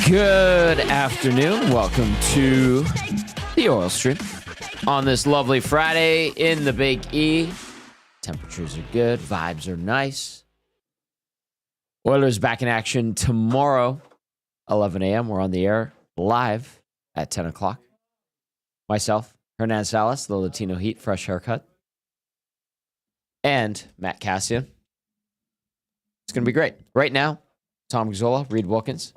Good afternoon. Welcome to the Oil Stream on this lovely Friday in the Big E. Temperatures are good. Vibes are nice. Oilers back in action tomorrow, 11 a.m. We're on the air live at 10 o'clock. Myself, Hernan Salas, the Latino Heat, fresh haircut. And Matt Cassian. It's going to be great. Right now, Tom Gazzola, Reid Wilkins,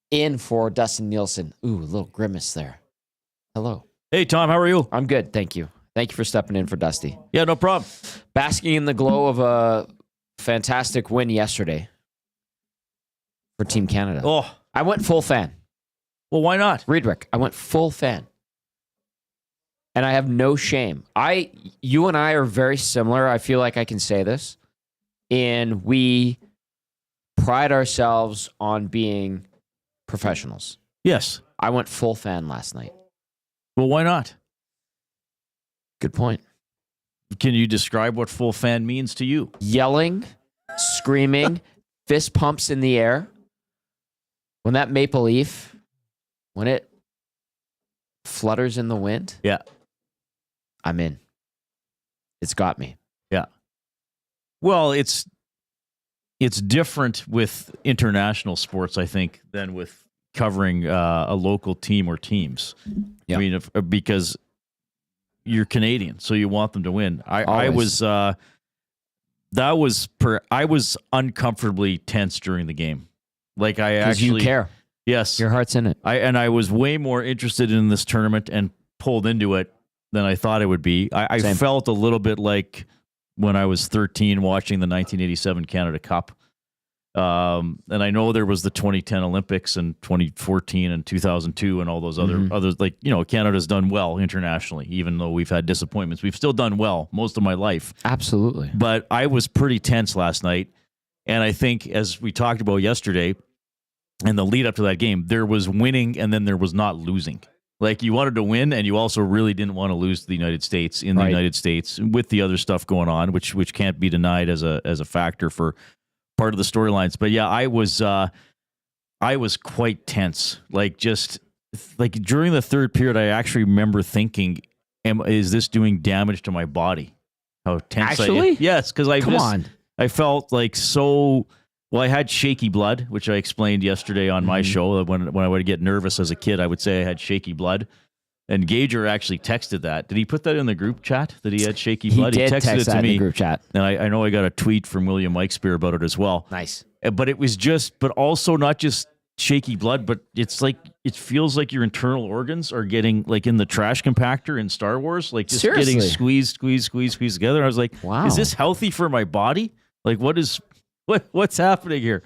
in for Dustin Nielson. Ooh, a little grimace there. Hello. Hey, Tom, how are you? I'm good, thank you. Thank you for stepping in for Dusty. Yeah, no problem. Basking in the glow of a fantastic win yesterday for Team Canada. Oh, I went full fan. well, why not? Riedrich, I went full fan. And I have no shame. You and I are very similar. I feel like I can say this. And we pride ourselves on being professionals. Yes. I went full fan last night. Well, why not? Good point. Can you describe what full fan means to you? Yelling, screaming, fist pumps in the air. When that maple leaf, when it flutters in the wind, Yeah. I'm in. It's got me. Yeah. Well, it's different with international sports, I think, than with covering a local team or tems. Yeah. I mean, because you're Canadian, so you want them to win. I was uncomfortably tense during the game. Like I Because actually you care. Yes. Your heart's in it. I was way more interested in this tournament and pulled into it than I thought it would be. I felt a little bit like when I was 13 watching the 1987 Canada Cup. And I know there was the 2010 Olympics and 2014 and 2002 and all those others. Like, you know, Canada's done well internationally, even though we've had disappointments. We've still done well most of my life. Absolutely. But I was pretty tense last night. And I think, as we talked about yesterday, and the lead up to that game, there was winning and then there was not losing. Like, you wanted to win, and you also really didn't want to lose to the United States in the United States with the other stuff going on, which can't be denied as a factor for part of the storylines. But yeah, I was quite tense. Like, just like during the third period, I actually remember thinking, is this doing damage to my body? How tense yes, because I felt like so. Well, I had shaky blood, which I explained yesterday on my show. When I would get nervous as a kid, I would say I had shaky blood. And Gager actually texted that. Did he put that in the group chat that he had shaky blood? He did texted text it to that me. in the group chat. And I know I got a tweet from William Mikespear about it as well. Nice. But it was but also not just shaky blood, but it's like, it feels like your internal organs are getting, like in the trash compactor in Star Wars, like just getting squeezed together. I was like, wow, is this healthy for my body? Like, what's happening here?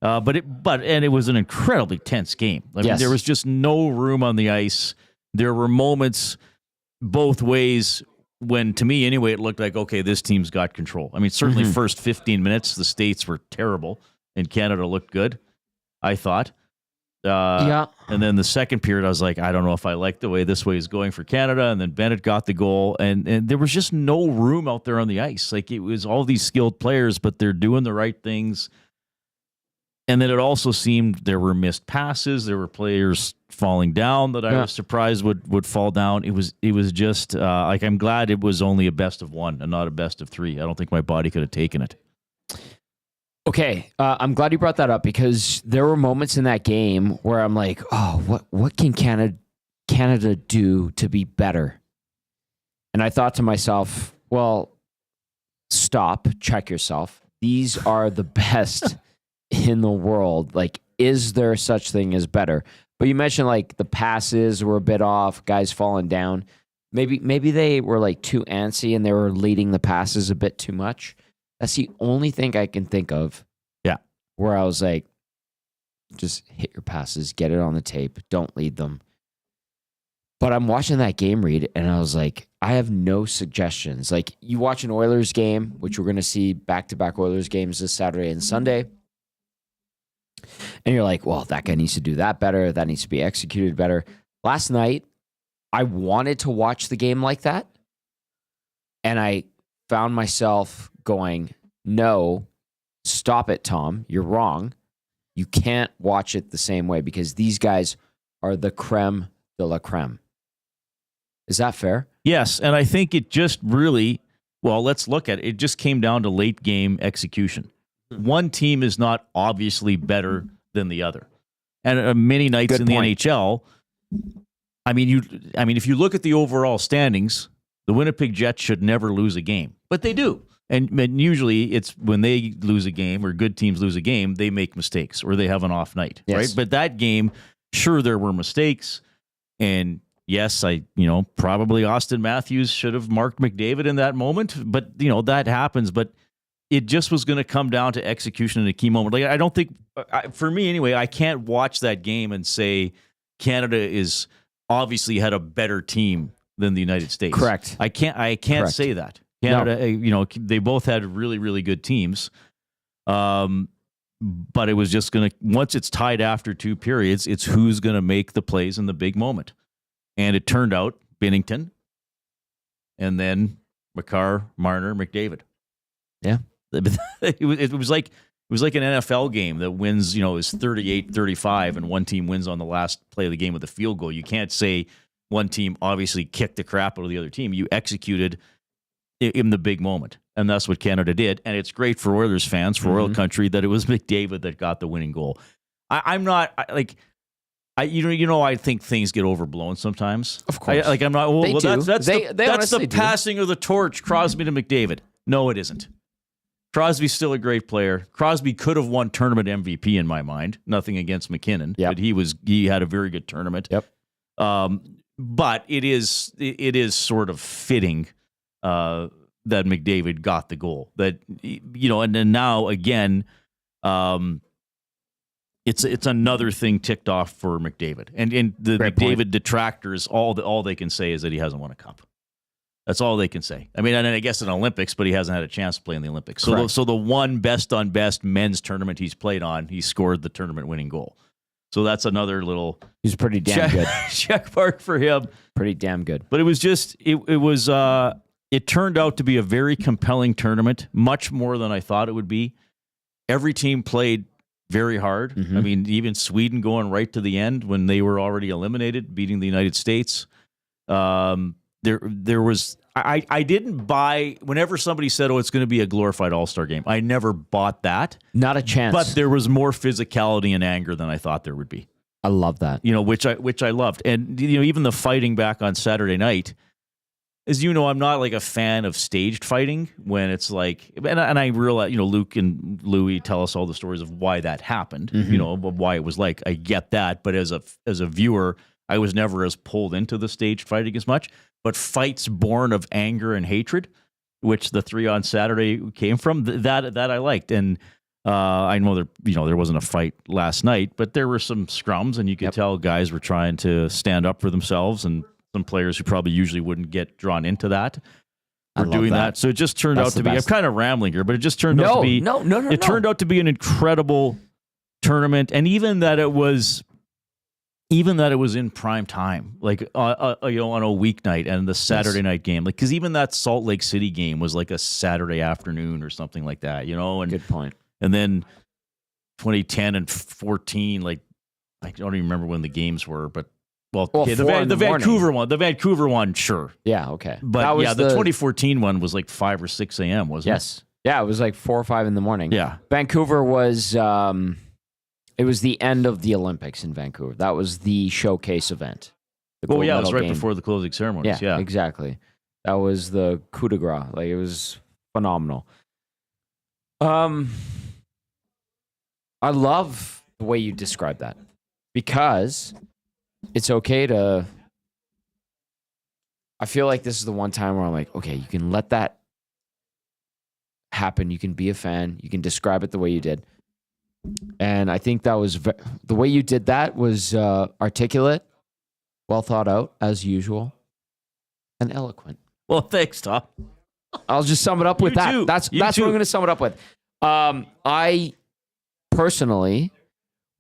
But it was an incredibly tense game. I mean, there was just no room on the ice. There were moments both ways when, to me anyway, it looked like, okay, this team's got control. I mean, certainly first 15 minutes, the States were terrible and Canada looked good, I thought. And then the second period, I was like, I don't know if I like the way this way is going for Canada. And then Bennett got the goal, and there was just no room out there on the ice. Like, it was all these skilled players, but they're doing the right things. And then it also seemed there were missed passes. There were players falling down that I was surprised would fall down. It was just like, I'm glad it was only a best of one and not a best of three. I don't think my body could have taken it. Okay, I'm glad you brought that up, because there were moments in that game where I'm like, oh, what can Canada do to be better? And I thought to myself, well, stop, check yourself. These are the best in the world. Like, is there such thing as better? But you mentioned, like, the passes were a bit off, guys falling down. Maybe they were like too antsy and they were leading the passes a bit too much. That's the only thing I can think of. Yeah. Where I was like, just hit your passes, get it on the tape, don't lead them. But I'm watching that game, Reid, and I was like, I have no suggestions. Like, you watch an Oilers game, which we're going to see back-to-back Oilers games this Saturday and Sunday, and you're like, well, that guy needs to do that better. That needs to be executed better. Last night, I wanted to watch the game like that, and I found myself going, no, stop it, Tom. You're wrong. You can't watch it the same way because these guys are the creme de la creme. Is that fair? Yes, and I think it just really, well, let's look at it. It just came down to late game execution. One team is not obviously better than the other. And many nights in the NHL, I mean, if you look at the overall standings, the Winnipeg Jets should never lose a game, but they do. And usually it's when they lose a game or good teams lose a game, they make mistakes or they have an off night, right? But that game, sure, there were mistakes. And yes, probably Austin Matthews should have marked McDavid in that moment, but that happens. But it just was going to come down to execution in a key moment. Like, I don't think, for me anyway, I can't watch that game and say Canada is obviously had a better team than the United States. Correct. I can't say that. Canada, they both had really, really good teams. But it was just going to, once it's tied after two periods, it's who's going to make the plays in the big moment. And it turned out Binnington and then Makar, Marner, McDavid. Yeah. It was like an NFL game that wins, is 38-35 and one team wins on the last play of the game with a field goal. You can't say one team obviously kicked the crap out of the other team. You executed in the big moment. And that's what Canada did. And it's great for Oilers fans, for Oil Country, that it was McDavid that got the winning goal. I think things get overblown sometimes. Of course. I'm not, that's the do. passing of the torch, Crosby to McDavid. No, it isn't. Crosby's still a great player. Crosby could have won tournament MVP in my mind. Nothing against McKinnon, but he had a very good tournament. Yep. But it is sort of fitting that McDavid got the goal. That and then now again, it's another thing ticked off for McDavid. And the Great McDavid point. detractors, all they can say is that he hasn't won a cup. That's all they can say. I mean, and I guess in Olympics, but he hasn't had a chance to play in the Olympics. So the one best on best men's tournament he's played on, he scored the tournament winning goal. So that's another little He's pretty damn good. check mark for him. Pretty damn good. But it was just it turned out to be a very compelling tournament, much more than I thought it would be. Every team played very hard. Mm-hmm. I mean, even Sweden going right to the end when they were already eliminated, beating the United States. There was I didn't buy whenever somebody said, "Oh, it's going to be a glorified All-Star game." I never bought that. Not a chance. But there was more physicality and anger than I thought there would be. I love that. Which I loved, and even the fighting back on Saturday night. As you know, I'm not like a fan of staged fighting when it's like, and I realize, Luke and Louie tell us all the stories of why that happened, why it was like. I get that, but as a viewer, I was never as pulled into the staged fighting as much. But fights born of anger and hatred, which the three on Saturday came from, that I liked. And I know there wasn't a fight last night, but there were some scrums, and you could tell guys were trying to stand up for themselves, and some players who probably usually wouldn't get drawn into that were doing that. So it just turned out to be, I'm kind of rambling here, but it just turned out to be, it turned out to be an incredible tournament. And even that it was in prime time, like on a weeknight and the Saturday night game, like, cause even that Salt Lake City game was like a Saturday afternoon or something like that, and good point. And then 2010 and 14, like, I don't even remember when the games were, but the Vancouver one, sure. Yeah. Okay. But the 2014 one was like 5 or 6 a.m. wasn't it? Yes. Yeah. It was like 4 or 5 in the morning. Yeah. Vancouver was, it was the end of the Olympics in Vancouver. That was the showcase event. It was right before the closing ceremonies. Yeah, exactly. That was the coup de grace. Like, it was phenomenal. I love the way you describe that, because it's okay to, I feel like this is the one time where I'm like, okay, you can let that happen. You can be a fan. You can describe it the way you did. And I think that was, the way you did that was articulate, well thought out, as usual, and eloquent. Well, thanks, Tom. I'll just sum it up with that. That's what I'm going to sum it up with. I personally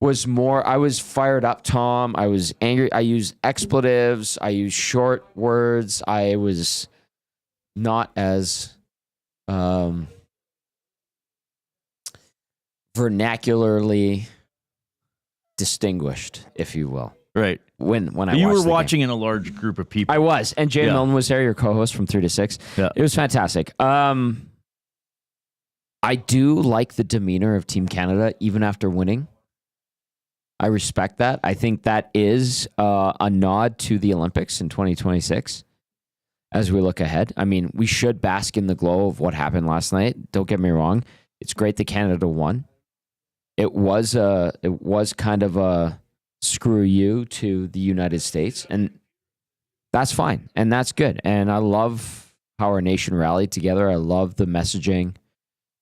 I was fired up, Tom. I was angry. I used expletives. I used short words. I was not as vernacularly distinguished, if you will. Right. When I you watched were the watching game. in a large group of people. I was, and Jay Milne was there, your co-host from 3 to 6. Yeah. It was fantastic. I do like the demeanor of Team Canada, even after winning. I respect that. I think that is a nod to the Olympics in 2026 as we look ahead. I mean, we should bask in the glow of what happened last night. Don't get me wrong. It's great that Canada won. It was kind of a screw you to the United States, and that's fine, and that's good. And I love how our nation rallied together. I love the messaging.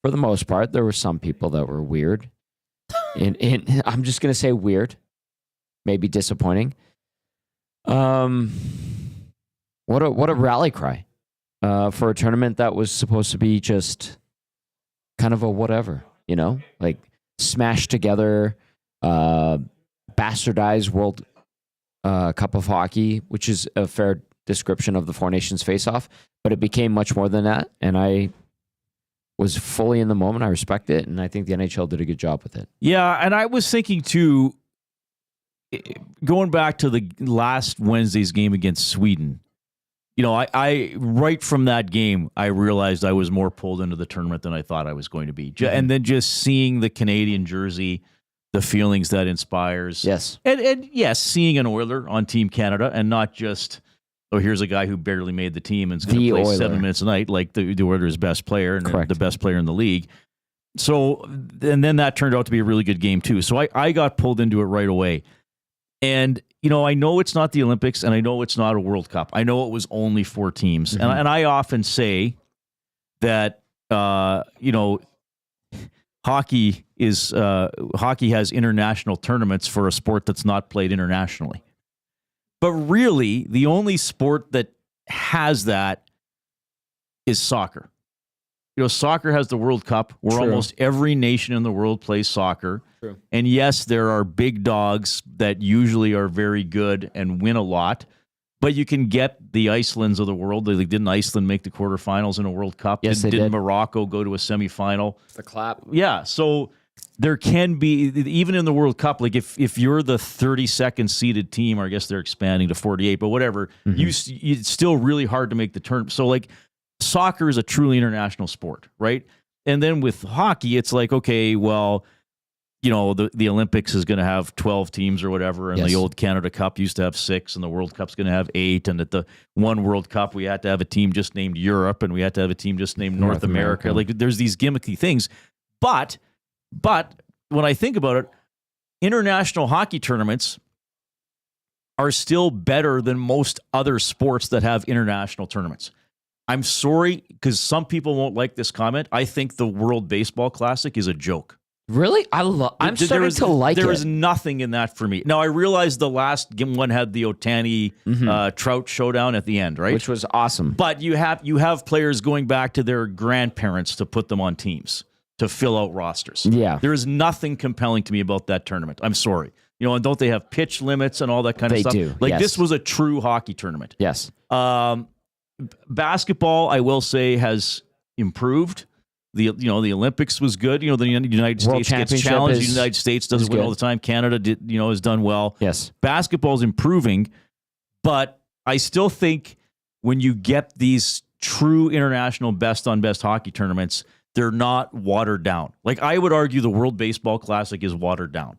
For the most part, there were some people that were weird. I'm just going to say weird, maybe disappointing. What a rally cry for a tournament that was supposed to be just kind of a whatever, like smashed together, bastardized World Cup of Hockey, which is a fair description of the Four Nations face-off, but it became much more than that, and I was fully in the moment. I respect it, and I think the NHL did a good job with it. Yeah, and I was thinking too, going back to the last Wednesday's game against Sweden, I right from that game, I realized I was more pulled into the tournament than I thought I was going to be. And then just seeing the Canadian jersey, the feelings that inspires. Yes. And yes, seeing an Oiler on Team Canada and not just, here's a guy who barely made the team and is going to play 7 minutes a night, like the Oilers' best player and the best player in the league. So, and then that turned out to be a really good game too. So I got pulled into it right away. And, I know it's not the Olympics and I know it's not a World Cup. I know it was only 4 teams. Mm-hmm. And I often say that, hockey has international tournaments for a sport that's not played internationally. But really, the only sport that has that is soccer. Soccer has the World Cup where almost every nation in the world plays soccer. True. And yes, there are big dogs that usually are very good and win a lot. But you can get the Icelands of the world. Didn't Iceland make the quarterfinals in a World Cup? Yes, they did. Morocco go to a semifinal? The clap. Yeah, so there can be, even in the World Cup, like if you're the 32nd seeded team, or I guess they're expanding to 48, but whatever, it's still really hard to make the tournament. So like soccer is a truly international sport, right? And then with hockey, it's like, okay, well, the Olympics is going to have 12 teams or whatever, and the old Canada Cup used to have 6, and the World Cup's going to have 8, and at the one World Cup, we had to have a team just named Europe, and we had to have a team just named North America. Like there's these gimmicky things. But when I think about it, international hockey tournaments are still better than most other sports that have international tournaments. I'm sorry, because some people won't like this comment. I think the World Baseball Classic is a joke. Really? I'm starting to like it. There is nothing in that for me. Now, I realize the last one had the Ohtani Trout showdown at the end, right? Which was awesome. But you have players going back to their grandparents to put them on teams, to fill out rosters. Yeah. There is nothing compelling to me about that tournament. I'm sorry. And don't they have pitch limits and all that kind of stuff? They do. Like this was a true hockey tournament. Yes. Basketball, I will say, has improved. The Olympics was good. The United States gets challenged. The United States doesn't win all the time. Canada has done well. Yes. Basketball's improving, but I still think when you get these true international best on best hockey tournaments, they're not watered down. Like I would argue the World Baseball Classic is watered down.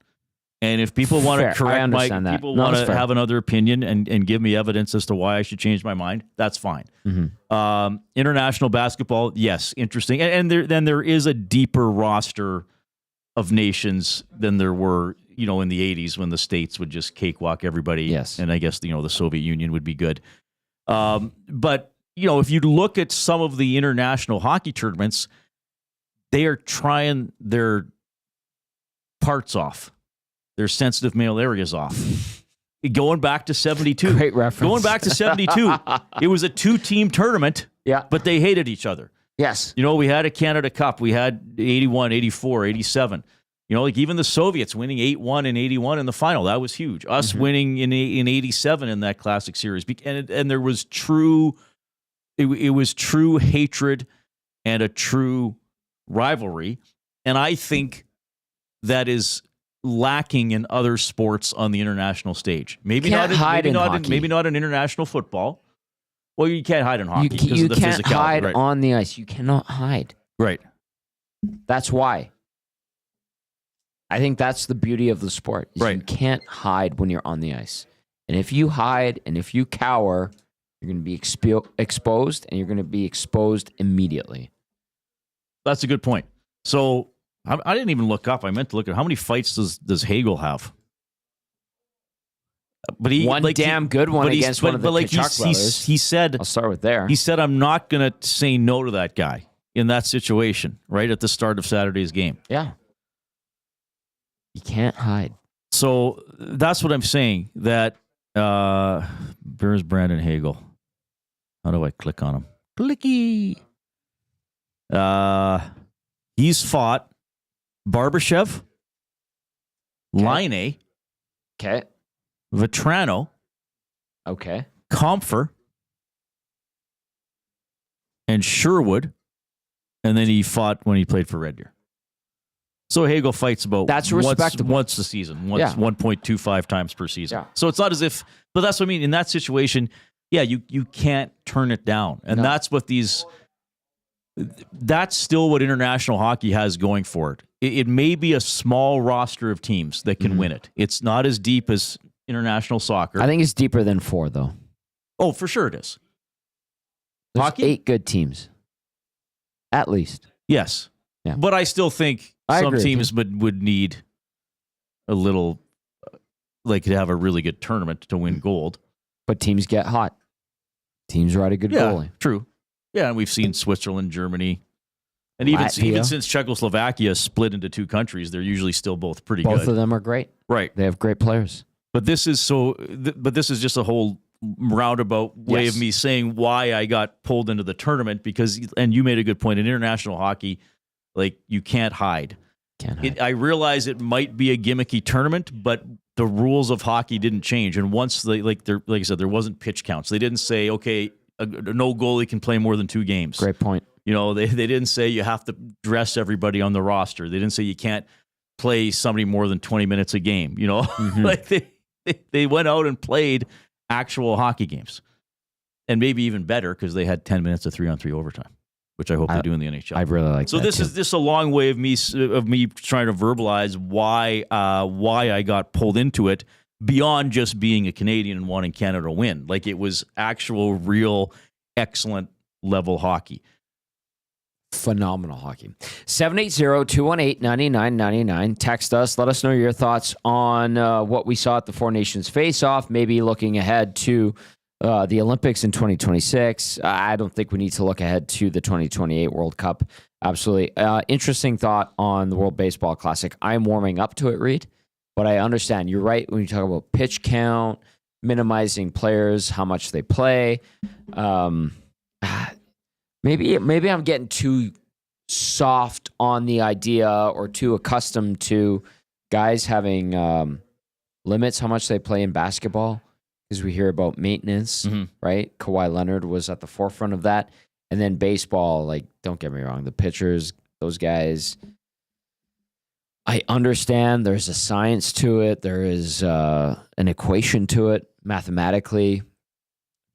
And if people want to correct people want to have another opinion and give me evidence as to why I should change my mind, that's fine. Mm-hmm. International basketball, yes, interesting. And there is a deeper roster of nations than there were, in the 80s when the States would just cakewalk everybody. Yes. And I guess, the Soviet Union would be good. But, if you look at some of the international hockey tournaments, they are trying their parts off. Their sensitive male areas off. Going back to 72. Great reference. Going back to 72. It was a 2-team tournament, but they hated each other. Yes. We had a Canada Cup. We had 81, 84, 87. Like even the Soviets winning 8-1 and 81 in the final. That was huge. Us winning in 87 in that classic series. And there was true, it was true hatred and a true rivalry. And I think that is lacking in other sports on the international stage. Maybe not in international football. Well, you can't hide in hockey because of the physicality. You can't hide right? on the ice. You cannot hide. Right. That's why. I think that's the beauty of the sport. Right. You can't hide when you're on the ice. And if you hide and if you cower, you're going to be exposed, and you're going to be exposed immediately. That's a good point. So I didn't even look up. I meant to look at how many fights does Hagel have? But one good one against one of the Tkachuk brothers. He said, I'll start with there. He said, I'm not going to say no to that guy in that situation, right at the start of Saturday's game. Yeah. You can't hide. So that's what I'm saying, that there's Brandon Hagel. How do I click on him? Clicky. He's fought Barbashev, Laine, okay, Vetrano, okay, Comfer, and Sherwood, and then he fought when he played for Red Deer. So Hagel fights about that's respectable. Once a season, 1.25 times per season. Yeah. So it's not as if, but that's what I mean. In that situation, yeah, you can't turn it down, and that's what that's still what international hockey has going for it. It may be a small roster of teams that can win it. It's not as deep as international soccer. I think it's deeper than 4, though. Oh, for sure it is. There's Hockey? 8 good teams, at least. Yes. Yeah. But I still think some teams would need a little, like, to have a really good tournament to win gold. But teams get hot. Teams ride a good goalie. True. Yeah, and we've seen Switzerland, Germany, and even since Czechoslovakia split into 2 countries, they're usually still both pretty good. Both of them are great. Right. They have great players. But this is just a whole roundabout way of me saying why I got pulled into the tournament, because, and you made a good point, in international hockey, like, you can't hide. I realize it might be a gimmicky tournament, but the rules of hockey didn't change. And once like I said, there wasn't pitch counts. They didn't say, okay, no goalie can play more than 2 games. Great point. You know, they didn't say you have to dress everybody on the roster. They didn't say you can't play somebody more than 20 minutes a game. You know, like they went out and played actual hockey games, and maybe even better because they had 10 minutes of 3-on-3 overtime, which I hope they do in the NHL. I really like. So that this is just a long way of me trying to verbalize why I got pulled into it, beyond just being a Canadian and wanting Canada to win. Like, it was actual, real, excellent level hockey. Phenomenal hockey. 780-218-9999. Text us. Let us know your thoughts on what we saw at the Four Nations face-off, maybe looking ahead to the Olympics in 2026. I don't think we need to look ahead to the 2028 World Cup. Absolutely. Interesting thought on the World Baseball Classic. I'm warming up to it, Reid. But I understand. You're right when you talk about pitch count, minimizing players, how much they play. Maybe I'm getting too soft on the idea, or too accustomed to guys having limits how much they play in basketball, because we hear about maintenance, right? Kawhi Leonard was at the forefront of that. And then baseball, like, don't get me wrong, the pitchers, those guys, I understand there's a science to it. There is an equation to it mathematically.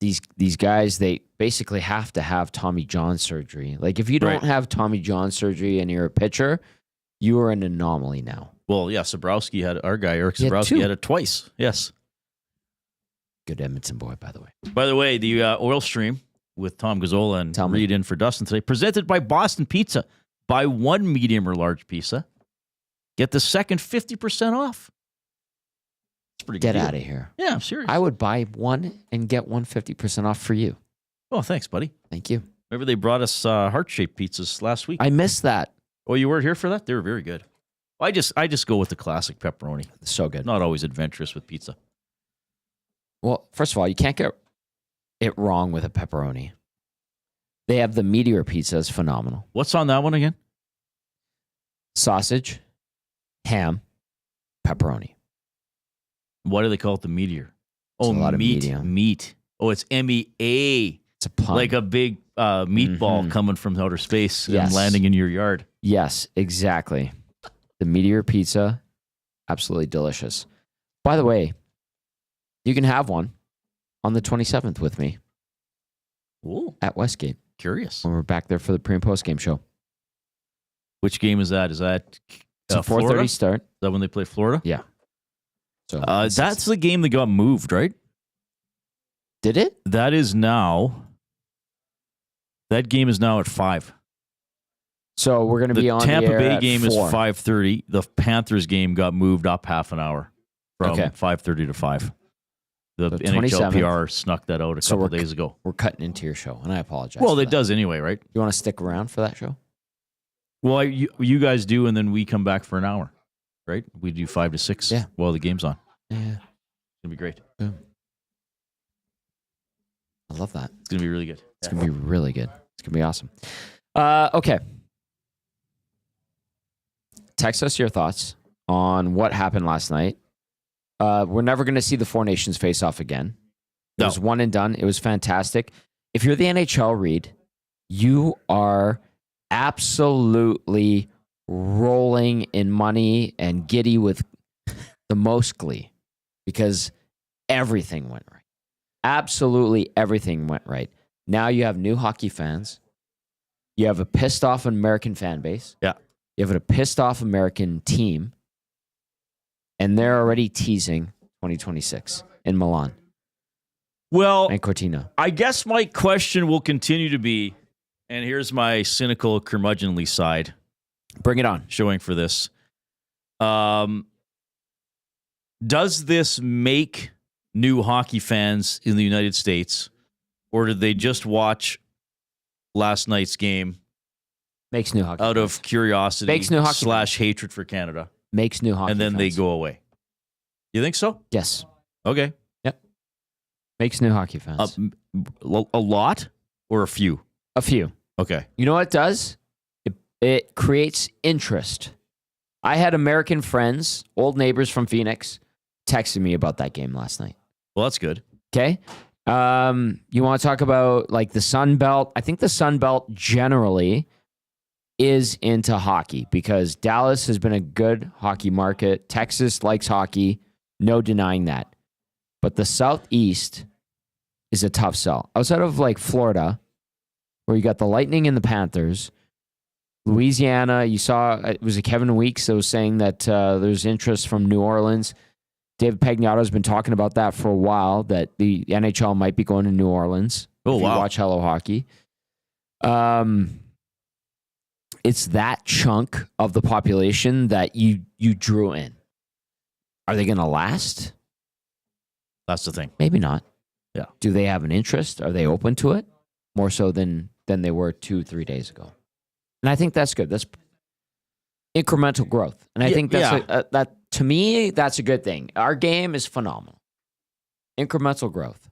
These guys, they basically have to have Tommy John surgery. Like, if you don't have Tommy John surgery and you're a pitcher, you are an anomaly now. Well, yeah, Sabrowski had, our guy, Eric Sabrowski, had it twice. Yes. Good Edmonton boy, by the way. By the way, the oil stream with Tom Gazzola and Reid in for Dustin today, presented by Boston Pizza. Buy 1 medium or large pizza, get the second 50% off. It's pretty good. Get out of here. Yeah, I'm serious. I would buy 1 and get 50% off for you. Oh, thanks, buddy. Thank you. Remember they brought us heart-shaped pizzas last week? I missed that. Oh, you weren't here for that? They were very good. I just go with the classic pepperoni. So good. Not always adventurous with pizza. Well, first of all, you can't get it wrong with a pepperoni. They have the Meteor pizza, is phenomenal. What's on that one again? Sausage, ham, pepperoni. Why do they call it the Meteor? It's a lot of meat. Oh, it's MEA. It's a pun. Like a big meatball coming from outer space and landing in your yard. Yes, exactly. The Meteor pizza Absolutely delicious. By the way, you can have one on the 27th with me. Ooh. At Westgate. Curious. When we're back there for the pre and post game show. Which game is that? Is that it's a 4:30 start? Is that when they play Florida? Yeah. So that's the game that got moved, right? Did it? That game is now at 5. So we're going to be on Tampa the air Bay at game 4. is 5:30. The Panthers game got moved up half an hour from 5:30 to 5. The NHL PR snuck that out a couple days ago. We're cutting into your show, and I apologize. Well, it does anyway, right? You want to stick around for that show? Well, you guys do, and then we come back for an hour, right? We do 5 to 6 while the game's on. Yeah. It's going to be great. Yeah. I love that. It's going to be really good. It's going to be really good. It's going to be awesome. Okay. Text us your thoughts on what happened last night. We're never going to see the Four Nations face off again. It was one and done. It was fantastic. If you're the NHL, Reid, you are absolutely rolling in money and giddy with the most glee because everything went right. Absolutely everything went right. Now you have new hockey fans. You have a pissed off American fan base. Yeah. You have a pissed off American team. And they're already teasing 2026 in Milan. Well, and Cortina. I guess my question will continue to be, and here's my cynical, curmudgeonly side. Bring it on. Showing for this. Does this make new hockey fans in the United States, or did they just watch last night's game? Makes new hockey out fans. Of curiosity Makes new hockey / hatred for Canada. Makes new hockey and then fans. They go away. You think so? Yes. Okay. Yep. Makes new hockey fans. A lot or a few? A few. Okay. You know what it does? It creates interest. I had American friends, old neighbors from Phoenix, texting me about that game last night. Well, that's good. Okay. You want to talk about like the Sun Belt? I think the Sun Belt generally is into hockey because Dallas has been a good hockey market. Texas likes hockey. No denying that. But the Southeast is a tough sell. Outside of like Florida, where you got the Lightning and the Panthers, Louisiana, you saw, it was a Kevin Weeks that was saying that there's interest from New Orleans. David Pagnotta has been talking about that for a while, that the NHL might be going to New Orleans. Oh, wow. You watch Hello Hockey. It's that chunk of the population that you drew in. Are they going to last? That's the thing. Maybe not. Yeah. Do they have an interest? Are they open to it? More so than they were 2-3 days ago. And I think that's good. That's incremental growth. And I think that's that to me, that's a good thing. Our game is phenomenal. Incremental growth.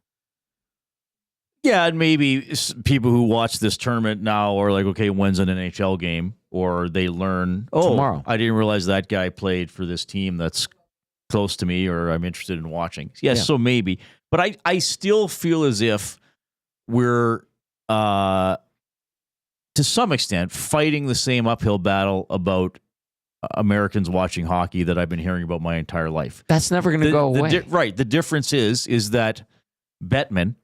Yeah, and maybe people who watch this tournament now are like, okay, when's an NHL game? Or they learn, tomorrow. I didn't realize that guy played for this team that's close to me or I'm interested in watching. Yes, so maybe. But I still feel as if we're, to some extent, fighting the same uphill battle about Americans watching hockey that I've been hearing about my entire life. That's never going to go away. Right. The difference is that Bettman,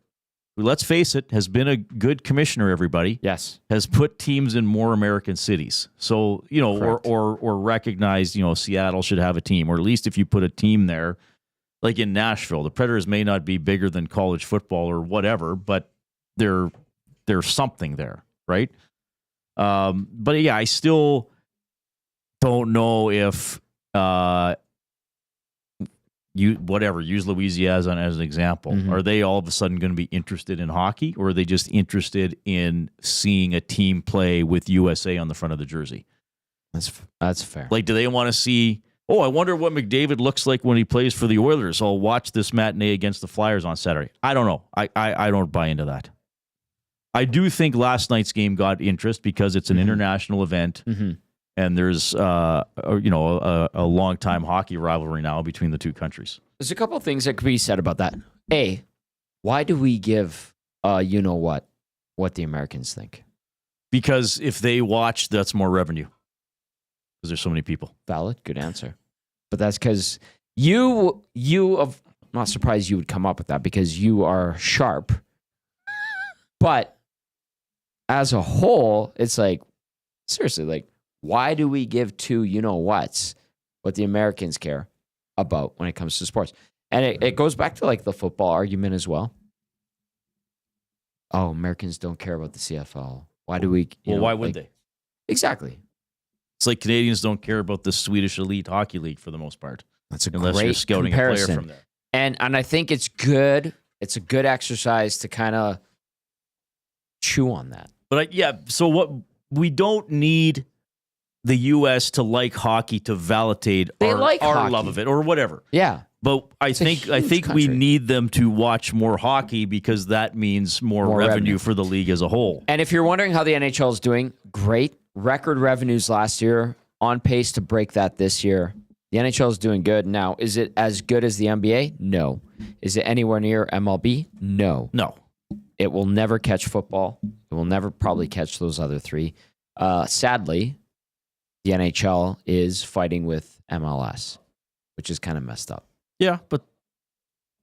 who, let's face it, has been a good commissioner, everybody. Yes. Has put teams in more American cities. So, or recognized, Seattle should have a team, or at least if you put a team there, like in Nashville, the Predators may not be bigger than college football or whatever, but there's something there, right? But yeah, I still don't know if use Louisiana as an example. Mm-hmm. Are they all of a sudden going to be interested in hockey, or are they just interested in seeing a team play with USA on the front of the jersey? That's fair. Like, do they want to see, I wonder what McDavid looks like when he plays for the Oilers. I'll watch this matinee against the Flyers on Saturday. I don't know. I don't buy into that. I do think last night's game got interest because it's an international event. Mm-hmm. And there's, a long-time hockey rivalry now between the two countries. There's a couple of things that could be said about that. A, why do we give, what the Americans think? Because if they watch, that's more revenue. Because there's so many people. Valid. Good answer. But that's because I'm not surprised you would come up with that because you are sharp. But as a whole, it's like, seriously, like, why do we give two what the Americans care about when it comes to sports? And it goes back to like the football argument as well. Oh, Americans don't care about the CFL. Why do we? Why would they? Exactly. It's like Canadians don't care about the Swedish elite hockey league for the most part. That's a unless great you're scouting comparison. A player from there. And I think it's good. It's a good exercise to kind of chew on that. But so what? We don't need the U.S. to like hockey to validate our love of it or whatever. Yeah. But I think we need them to watch more hockey because that means more revenue for the league as a whole. And if you're wondering how the NHL is doing, great. Record revenues last year, on pace to break that this year. The NHL is doing good. Now, is it as good as the NBA? No. Is it anywhere near MLB? No. No. It will never catch football. It will never probably catch those other three. Sadly, the NHL is fighting with MLS, which is kind of messed up. Yeah, but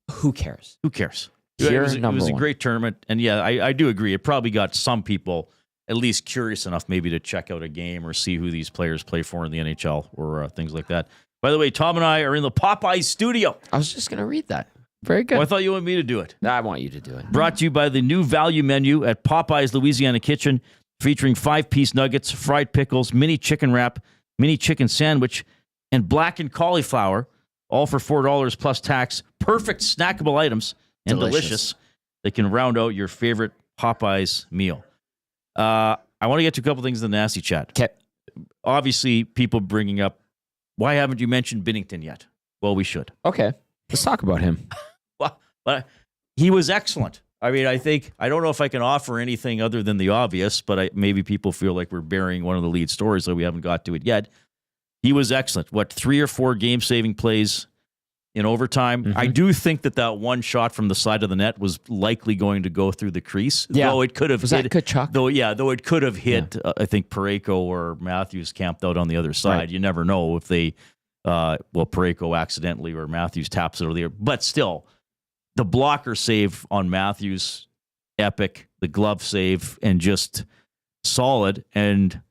who cares? Who cares? Here, it was a great tournament. And yeah, I do agree. It probably got some people at least curious enough maybe to check out a game or see who these players play for in the NHL or things like that. By the way, Tom and I are in the Popeyes studio. I was just going to read that. Very good. Well, I thought you wanted me to do it. I want you to do it. Brought to you by the new value menu at Popeyes Louisiana Kitchen, featuring 5-piece nuggets, fried pickles, mini chicken wrap, mini chicken sandwich, and blackened cauliflower, all for $4 plus tax. Perfect snackable items and delicious. They can round out your favorite Popeyes meal. I want to get to a couple things in the nasty chat. Okay. Obviously, people bringing up, why haven't you mentioned Binnington yet? Well, we should. Okay. Let's talk about him. Well, but he was excellent. I mean, I don't know if I can offer anything other than the obvious, but maybe people feel like we're burying one of the lead stories, so we haven't got to it yet. He was excellent. 3 or 4 game-saving plays in overtime. Mm-hmm. I do think that one shot from the side of the net was likely going to go through the crease. Yeah. Though it could have hit. That Kachuk? Though it could have hit, I think, Parayko or Matthews camped out on the other side. Right. You never know if they, Parayko accidentally or Matthews taps it over the air. But still, the blocker save on Matthews, epic. The glove save, and just solid. And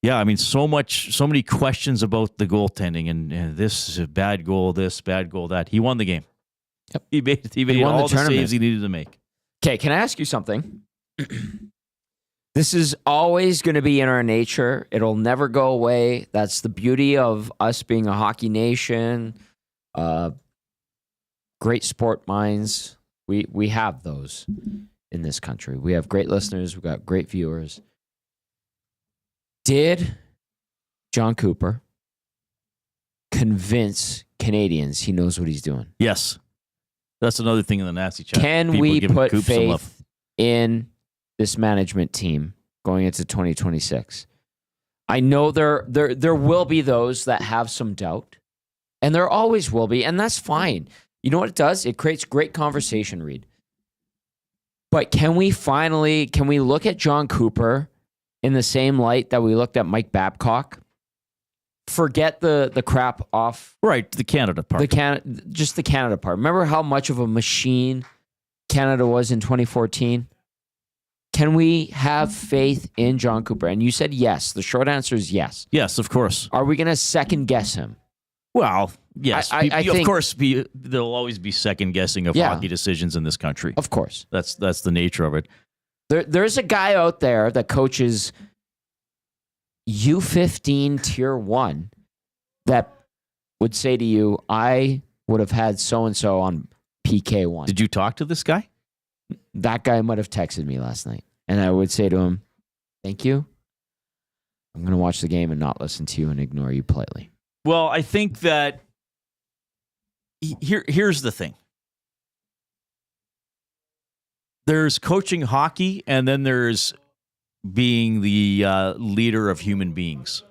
yeah, I mean, so many questions about the goaltending, and this is a bad goal, that. He won the game. Yep. He made all the saves he needed to make. Okay, can I ask you something? This is always going to be in our nature. It'll never go away. That's the beauty of us being a hockey nation. Great sport minds. We have those in this country. We have great listeners. We've got great viewers. Did John Cooper convince Canadians he knows what he's doing? Yes. That's another thing in the nasty chat. Can we put faith in this management team going into 2026? I know there will be those that have some doubt, and there always will be, and that's fine. You know what it does? It creates great conversation, Reid. But can we look at John Cooper in the same light that we looked at Mike Babcock? Forget the crap off. Right, the Canada part. Just the Canada part. Remember how much of a machine Canada was in 2014? Can we have faith in John Cooper? And you said yes. The short answer is yes. Yes, of course. Are we going to second guess him? Well, yes. I think, of course, there'll always be second guessing of hockey decisions in this country. Of course. That's the nature of it. There's a guy out there that coaches U15 Tier 1 that would say to you, I would have had so-and-so on PK1. Did you talk to this guy? That guy might have texted me last night. And I would say to him, thank you. I'm going to watch the game and not listen to you and ignore you politely. Well, I think that here's the thing. There's coaching hockey, and then there's being the leader of human beings.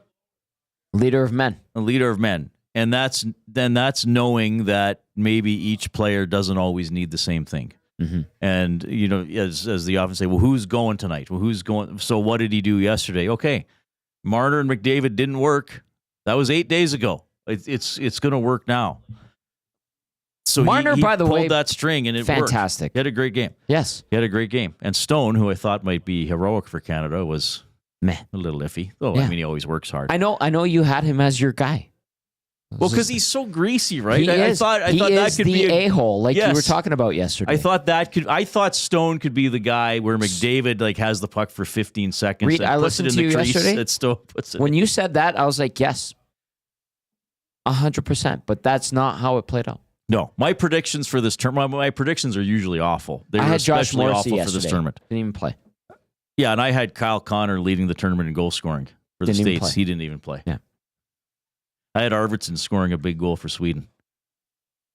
Leader of men. A leader of men. And that's knowing that maybe each player doesn't always need the same thing. Mm-hmm. And, as they often say, well, who's going tonight? Well, who's going? So what did he do yesterday? Okay, Marner and McDavid didn't work. That was 8 days ago. It's going to work now. So Marner, he by the pulled way, that string and it fantastic. worked. He had a great game. Yes. He had a great game. And Stone, who I thought might be heroic for Canada, was meh, a little iffy. Oh, yeah. I mean, he always works hard. I know you had him as your guy. Well, because he's so greasy, right? He I is. thought He that is could the be a-hole, like Yes. you were talking about yesterday. I thought Stone could be the guy where McDavid like has the puck for 15 seconds. Reid, and I puts it listened in to the you crease. yesterday. That Stone puts it. When you said that, I was like, yes, 100%. But that's not how it played out. No, my predictions for this tournament. My predictions are usually awful. They I were had Josh especially Morrissey awful yesterday. for this tournament. Didn't even play. Yeah, and I had Kyle Connor leading the tournament in goal scoring for the Didn't even States. play. He didn't even play. Yeah. I had Arvidsson scoring a big goal for Sweden.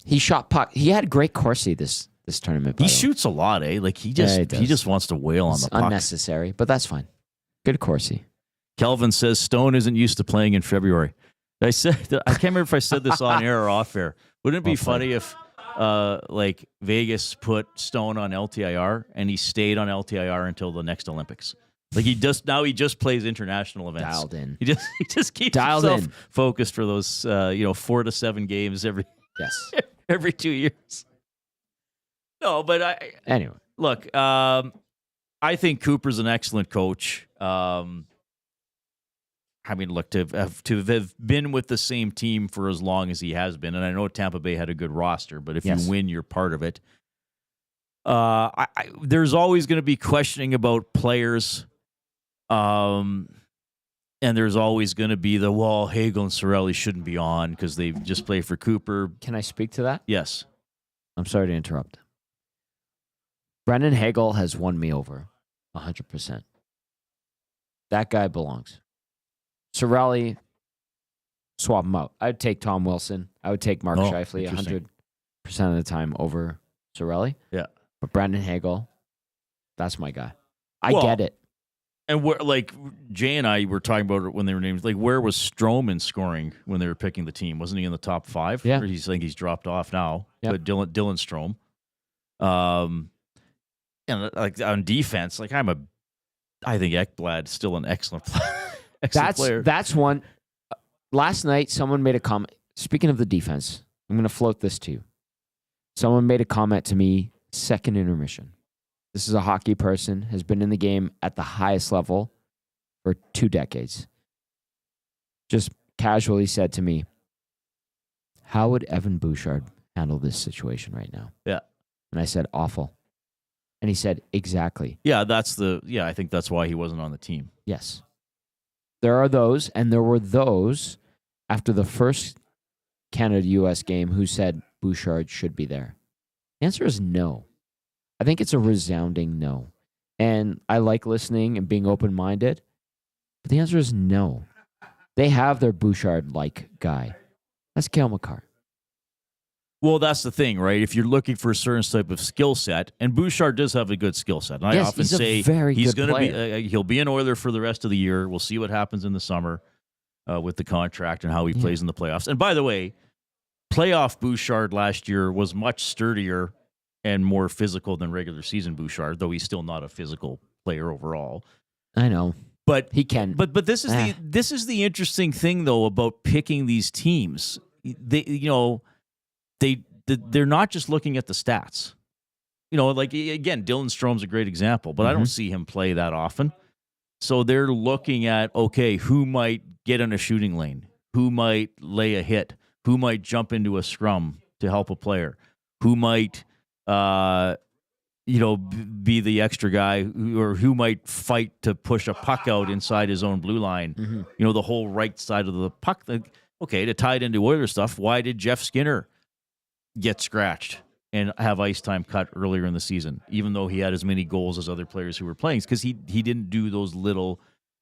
He shot puck. He had great Corsi this tournament. He shoots a lot, eh? Like he just wants to wail on It's the puck. unnecessary, but that's fine. Good Corsi. Kelvin says Stone isn't used to playing in February. I can't remember if I said this on air or off air. Wouldn't it be funny if like Vegas put Stone on LTIR and he stayed on LTIR until the next Olympics? Like he just plays international events. Dialed in. He just keeps Dialed himself in. focused for those 4 to 7 games every Yes. every 2 years. No, but Anyway. look, I think Cooper's an excellent coach. I mean, look, to have been with the same team for as long as he has been, and I know Tampa Bay had a good roster, but if Yes. you win, you're part of it. There's always going to be questioning about players, and there's always going to be Hagel and Cirelli shouldn't be on because they just play for Cooper. Can I speak to that? Yes. I'm sorry to interrupt. Brendan Hagel has won me over 100%. That guy belongs. Cirelli, swap him out. I'd take Tom Wilson. I would take Mark Scheifele 100% of the time over Cirelli. Yeah. But Brendan Hagel, that's my guy. I get it. And like Jay and I were talking about it when they were named. Like, where was Stroman scoring when they were picking the team? Wasn't he in the top 5? Yeah. Or he's dropped off now. Yeah. But Dylan Strome. And like on defense, like I think Ekblad's still an excellent player. That's one. Last night, someone made a comment. Speaking of the defense, I'm going to float this to you. Someone made a comment to me, second intermission. This is a hockey person, has been in the game at the highest level for 2 decades. Just casually said to me, how would Evan Bouchard handle this situation right now? Yeah. And I said, awful. And he said, exactly. Yeah, I think that's why he wasn't on the team. Yes. There are those, and there were those after the first Canada-US game who said Bouchard should be there. The answer is no. I think it's a resounding no. And I like listening and being open-minded, but the answer is no. They have their Bouchard-like guy. That's Cale Makar. Well, that's the thing, right? If you're looking for a certain type of skill set, and Bouchard does have a good skill set, and I often say he's going to be, he'll be an Oiler for the rest of the year. We'll see what happens in the summer with the contract and how he plays in the playoffs. And by the way, playoff Bouchard last year was much sturdier and more physical than regular season Bouchard, though he's still not a physical player overall. I know, but he can. But this is the interesting thing though about picking these teams. They're not just looking at the stats. Like, again, Dylan Strome's a great example, but I don't see him play that often. So they're looking at, okay, who might get in a shooting lane? Who might lay a hit? Who might jump into a scrum to help a player? Who might, be the extra guy or who might fight to push a puck out inside his own blue line? The whole right side of the puck. Okay, to tie it into Oilers stuff, why did Jeff Skinner get scratched and have ice time cut earlier in the season, even though he had as many goals as other players who were playing? It's because he didn't do those little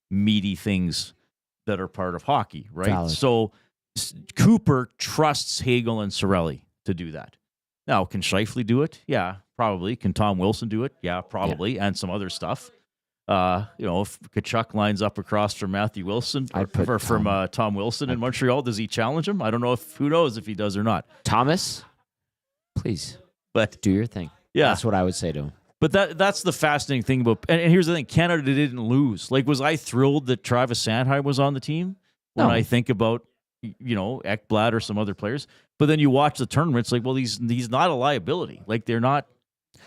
meaty things that are part of hockey, right? Valid. So Cooper trusts Hagel and Cirelli to do that. Now, can Scheifele do it? Yeah, probably. Can Tom Wilson do it? Yeah, probably, and some other stuff. If Kachuk lines up across from Matthew Wilson or from Tom Wilson in Montreal, does he challenge him? I don't know who knows if he does or not. Thomas, please, but do your thing. Yeah, that's what I would say to him. But that's the fascinating thing about. And here's the thing: Canada didn't lose. Like, was I thrilled that Travis Sanheim was on the team? When I think about Ekblad or some other players. But then you watch the tournament, it's like, well, he's not a liability. Like, they're not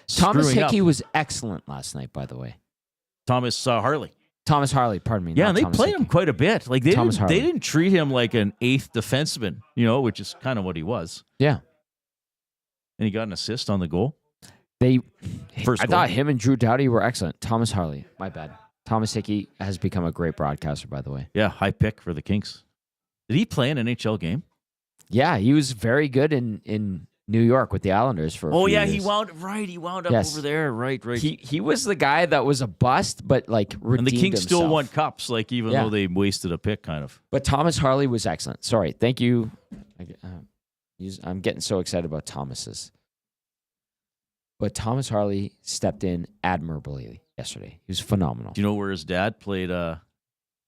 Thomas Hickey up. was excellent last night, by the way. Thomas Harley. Thomas Harley, pardon me. Yeah, and they Thomas played Hickey. him quite a bit. Like, they Harley. didn't treat him like an eighth defenseman, which is kind of what he was. Yeah. And he got an assist on the goal. I goal. thought him and Drew Doughty were excellent. Thomas Harley, my bad. Thomas Hickey has become a great broadcaster, by the way. Yeah, high pick for the Kings. Did he play an NHL game? Yeah, he was very good in New York with the Islanders for a few years. He wound up over there. Right. He was the guy that was a bust, but like redeemed And the Kings himself. still won cups, like even though they wasted a pick, kind of. But Thomas Harley was excellent. Sorry, thank you. I'm getting so excited about Thomas's. But Thomas Harley stepped in admirably yesterday. He was phenomenal. Do you know where his dad played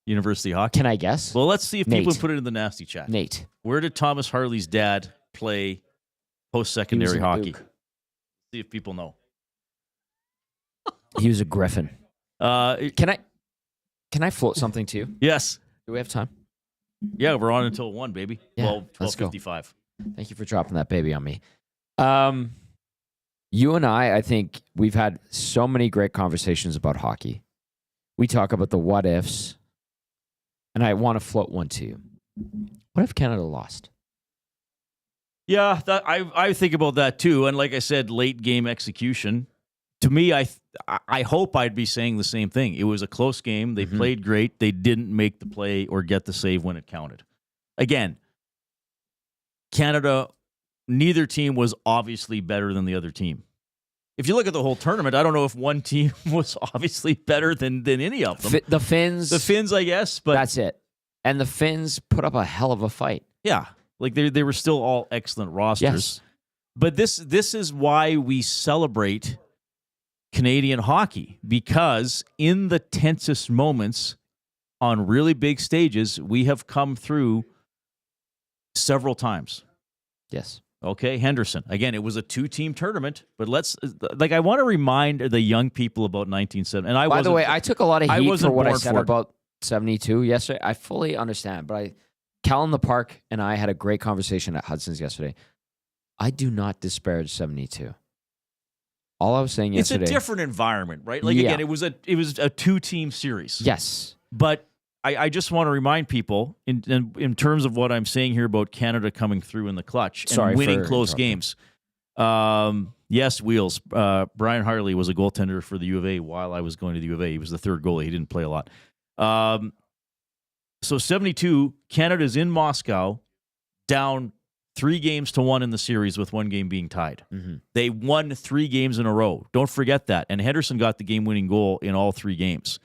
university hockey? Can I guess? Well, let's see if people put it in the nasty chat. Nate. Where did Thomas Harley's dad play post-secondary hockey? Luke. See if people know. He was a Griffin. Can I float something to you? Yes. Do we have time? Yeah, we're on until 1, baby. Yeah, 12:55. Thank you for dropping that baby on me. You and I think we've had so many great conversations about hockey. We talk about the what ifs, and I want to float one to you. What if Canada lost? Yeah, I think about that too. And like I said, late game execution. To me, I hope I'd be saying the same thing. It was a close game. They played great. They didn't make the play or get the save when it counted. Again, Canada, neither team was obviously better than the other team. If you look at the whole tournament, I don't know if one team was obviously better than any of them. The Finns, I guess, but that's it. And the Finns put up a hell of a fight. Yeah, like they were still all excellent rosters. Yes. But this is why we celebrate Canadian hockey, because in the tensest moments on really big stages, we have come through several times. Yes. Okay, Henderson. Again, it was a 2-team tournament, but I want to remind the young people about 1970. And by the way, I took a lot of heat for what I said for about 72 yesterday. I fully understand, but Cal in the Park and I had a great conversation at Hudson's yesterday. I do not disparage 72. All I was saying yesterday. It's a different environment, right? Like, again, it was a 2-team series. Yes. But I just want to remind people in terms of what I'm saying here about Canada coming through in the clutch and winning close games. Yes, Wheels. Brian Harley was a goaltender for the U of A while I was going to the U of A. He was the third goalie. He didn't play a lot. So 72, Canada's in Moscow, down 3-1 in the series with 1 game being tied. Mm-hmm. They won 3 games in a row. Don't forget that. And Henderson got the game-winning goal in all 3 games.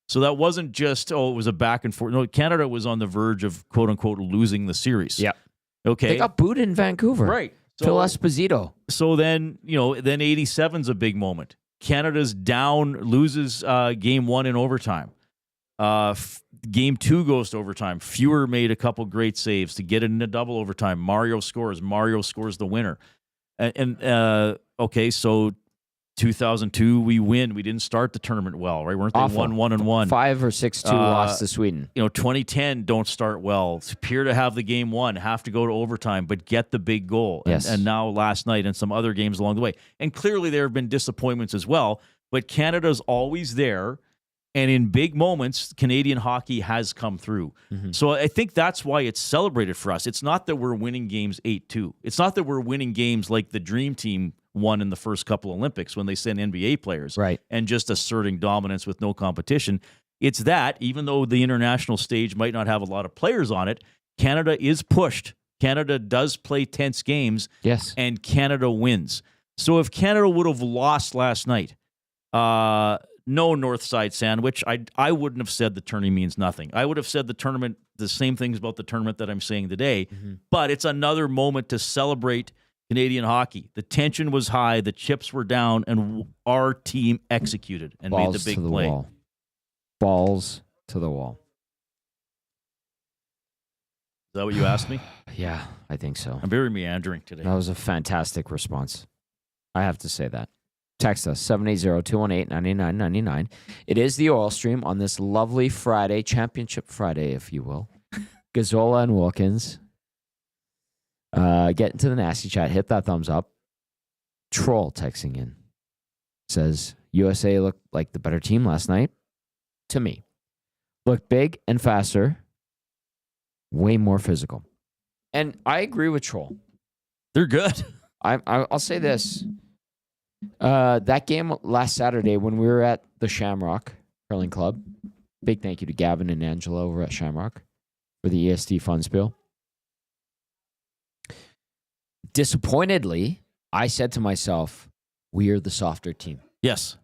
So that wasn't just, it was a back and forth. No, Canada was on the verge of, quote-unquote, losing the series. Yeah. Okay. They got booed in Vancouver. Right. Phil Esposito. So then, then 87's a big moment. Canada's down, loses game 1 in overtime. Game 2 goes to overtime. Fewer made a couple great saves to get it into double overtime. Mario scores the winner. Okay, so 2002, we win. We didn't start the tournament well, right? Weren't they 1-1-1? 5 or 6-2 lost to Sweden. 2010 don't start well. Appear to have the game won, have to go to overtime, but get the big goal. Yes. And now last night and some other games along the way. And clearly there have been disappointments as well, but Canada's always there. And in big moments, Canadian hockey has come through. Mm-hmm. So I think that's why it's celebrated for us. It's not that we're winning games 8-2. It's not that we're winning games like the Dream Team won in the first couple Olympics when they sent NBA players, right, and just asserting dominance with no competition. It's that, even though the international stage might not have a lot of players on it, Canada is pushed. Canada does play tense games, yes, and Canada wins. So if Canada would have lost last night, no North Side sandwich, I wouldn't have said the tourney means nothing. I would have said the tournament, the same things about the tournament that I'm saying today, but it's another moment to celebrate Canadian hockey. The tension was high, the chips were down, and our team executed and made the big play. Wall. Balls to the wall. Is that what you asked me? Yeah, I think so. I'm very meandering today. That was a fantastic response. I have to say that. Text us, 780-218-9999. It is the Oil Stream on this lovely Friday, Championship Friday, if you will. Gazzola and Wilkins. Get into the nasty chat. Hit that thumbs up. Troll texting in. Says, USA looked like the better team last night. To me. Looked big and faster. Way more physical. And I agree with Troll. They're good. I'll say this. That game last Saturday when we were at the Shamrock Curling Club, big thank you to Gavin and Angela over at Shamrock for the EST Fun Spiel. Disappointedly, I said to myself, we are the softer team. Yes.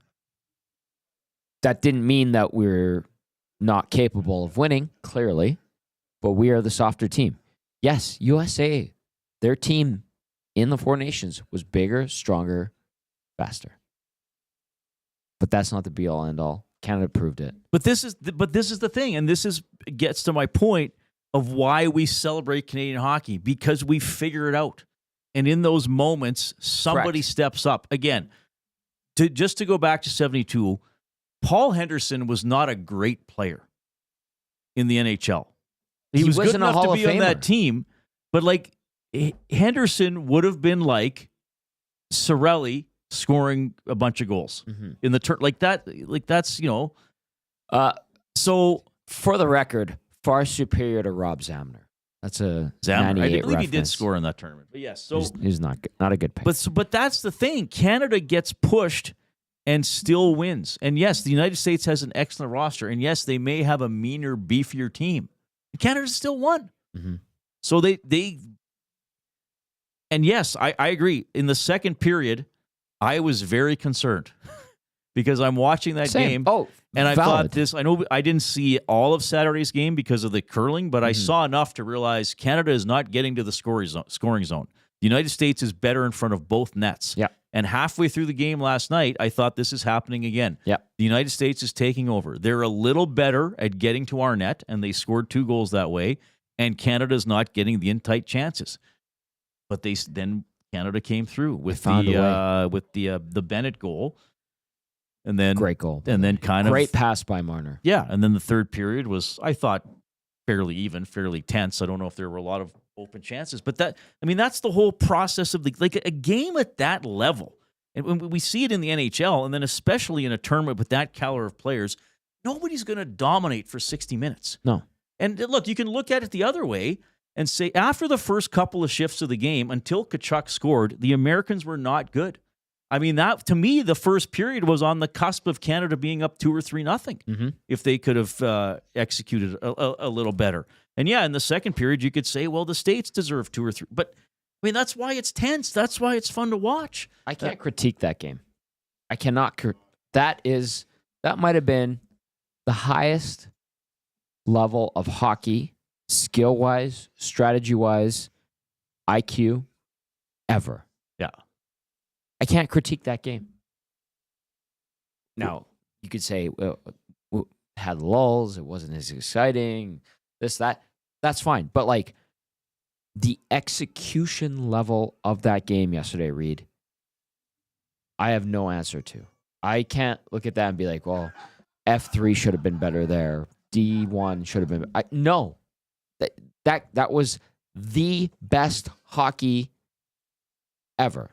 That didn't mean that we're not capable of winning, clearly, but we are the softer team. Yes, USA, their team in the Four Nations was bigger, stronger, faster. But that's not the be-all, end-all. Canada proved it. But this is the thing, and gets to my point of why we celebrate Canadian hockey, because we figure it out. And in those moments, somebody steps up. Again, to go back to 72, Paul Henderson was not a great player in the NHL. He was good enough to be on that team, but like Henderson would have been like Cirelli scoring a bunch of goals in the turn like that. Like that's, so for the record, far superior to Rob Zamner. That's a Zamner. 98 I believe reference. he did score in that tournament. But yes, so he's not a good pick. But that's the thing. Canada gets pushed and still wins. And yes, the United States has an excellent roster. And yes, they may have a meaner, beefier team. Canada still won. Mm-hmm. So they and yes, I agree. In the second period, I was very concerned because I'm watching that game. Oh, and I thought this, I know I didn't see all of Saturday's game because of the curling, but I saw enough to realize Canada is not getting to the scoring zone. The United States is better in front of both nets. Yeah. And halfway through the game last night, I thought this is happening again. Yeah. The United States is taking over. They're a little better at getting to our net, and they scored 2 goals that way, and Canada's not getting the in-tight chances. But then Canada came through with the Bennett goal. And then great goal. And then great pass by Marner. Yeah. And then the third period was, I thought, fairly even, fairly tense. I don't know if there were a lot of open chances, but that's the whole process of like a game at that level. And when we see it in the NHL, and then especially in a tournament with that caliber of players, nobody's going to dominate for 60 minutes. No. And look, you can look at it the other way and say after the first couple of shifts of the game, until Tkachuk scored, the Americans were not good. I mean, that to me, the first period was on the cusp of Canada being up 2 or 3-0 if they could have executed a little better. And yeah, in the second period, you could say, well, the States deserve 2 or 3. But I mean, that's why it's tense. That's why it's fun to watch. I can't critique that game. I cannot. That might have been the highest level of hockey, skill-wise, strategy-wise, IQ ever. Yeah. I can't critique that game. Now, you could say, well, it had lulls, it wasn't as exciting, this, that. That's fine. But, like, the execution level of that game yesterday, Reid, I have no answer to. I can't look at that and be like, well, F3 should have been better there. D1 should have been. No. That was the best hockey ever.